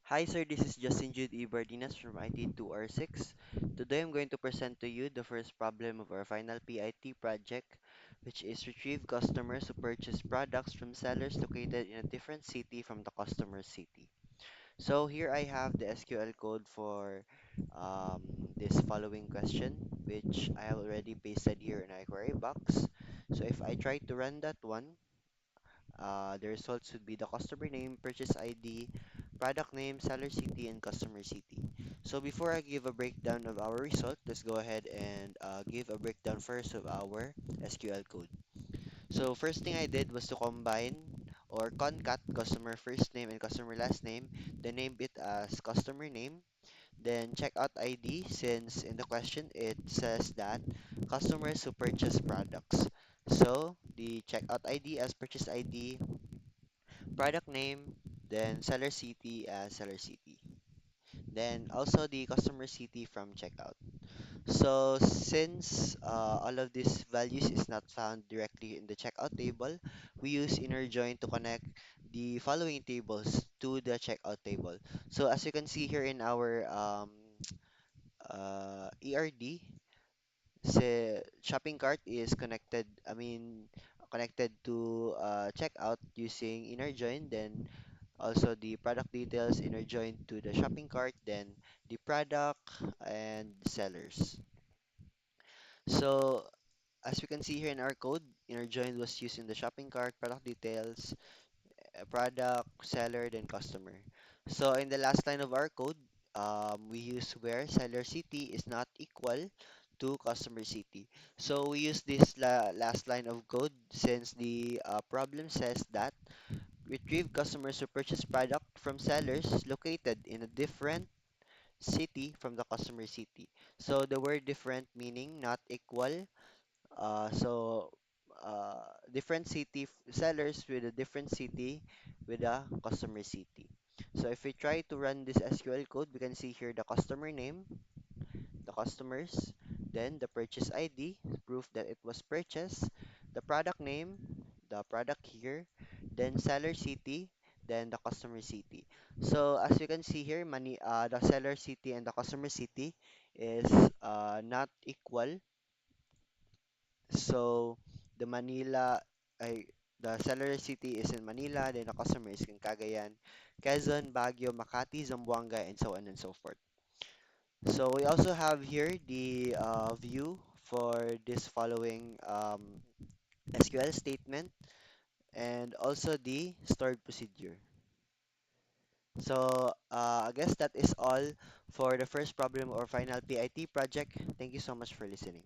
Hi sir, this is Justin Jude Ibardinas from IT2R6. Today I'm going to present to you the first problem of our final PIT project, which is retrieve customers who purchase products from sellers located in a different city from the customer's city. So here I have the SQL code for this following question, which I have already pasted here in our query box. So if I try to run that one, the results would be the customer name, purchase ID, product name, seller city, and customer city. So before I give a breakdown of our result, let's go ahead and give a breakdown first of our SQL code. So first thing I did was to combine or concat customer first name and customer last name, then name it as customer name, then checkout ID since in the question it says that customers who purchase products. So the checkout ID as purchase ID, product name, then seller city as seller city. Then also the customer city from checkout. So since all of these values is not found directly in the checkout table, we use inner join to connect the following tables to the checkout table. So as you can see here in our ERD, say shopping cart is connected, connected to checkout using inner join, then also the product details inner joined to the shopping cart, then the product and sellers. So as we can see here in our code, inner join was used in the shopping cart, product details, product, seller, then customer. So in the last line of our code, we use where seller city is not equal to customer city. So we use this last line of code since the problem says that retrieve customers who purchase product from sellers located in a different city from the customer city. So the word different meaning not equal. So different sellers with a different city with a customer city. So if we try to run this SQL code, we can see here the customer name, the customers, then the purchase ID, proof that it was purchased, the product name, the product here, then seller city, then the customer city. So as you can see here, the seller city and the customer city is not equal. So the the seller city is in Manila, then the customer is in Cagayan, Quezon, Baguio, Makati, Zamboanga, and so on and so forth. So we also have here the view for this following SQL statement and also the stored procedure. So I guess that is all for the first problem or final PIT project. Thank you so much for listening.